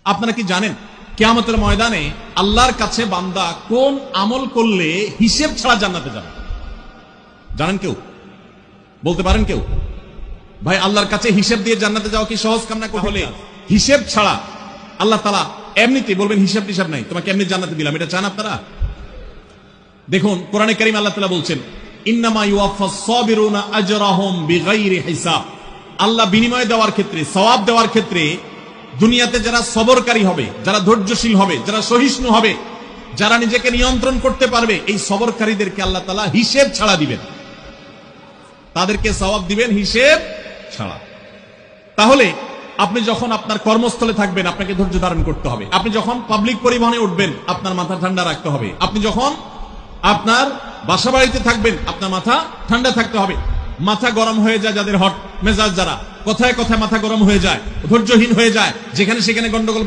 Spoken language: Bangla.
আপনারা কি জানেন কিয়ামতের ময়দানে আল্লাহর কাছে বান্দা কোন আমল করলে হিসেব ছাড়া জান্নাতে যাবে? জানেন কেউ? বলতে পারেন কেউ? ভাই, আল্লাহর কাছে হিসেব দিয়ে জান্নাতে যাওয়া কি সহজ কাম না? হলে হিসেব ছাড়া আল্লাহ তাআলা এমনিতেই বলবেন হিসাব টিসাব নাই, তোমাকে এমনি জান্নাতে দিলাম। এটা চান আপনারা? দেখুন কোরআনে কারীম আল্লাহ তাআলা বলছেন, ইন্নামা ইউওয়াফাস সাবিরুনা আজরাহুম বিগাইরি হিসাব। আল্লাহ বিনিময় দেওয়ার ক্ষেত্রে, সওয়াব দেওয়ার ক্ষেত্রে দুনিয়াতে যারা সবরকারী হবে, যারা ধৈর্যশীল হবে, যারা সহিষ্ণু হবে, যারা নিজেকে নিয়ন্ত্রণ করতে পারবে, এই সবরকারীদেরকে আল্লাহ তাআলা হিসেব ছাড়া দিবেন, তাদেরকে সওয়াব দিবেন হিসেব ছাড়া। তাহলে আপনি যখন আপনার কর্মস্থলে থাকবেন আপনাকে ধৈর্য ধারণ করতে হবে। আপনি যখন পাবলিক পরিবহনে উঠবেন আপনার মাথা ঠান্ডা রাখতে হবে। আপনি যখন আপনার বাসা বাড়িতে থাকবেন আপনার মাথা ঠান্ডা থাকতে হবে। মাথা গরম হয়ে যায় যাদের, হট মেজাজ যারা, কথায় কথায় মাথা গরম হয়ে যায়, ধৈর্যহীন হয়ে যায়, যেখানে সেখানে গন্ডগোল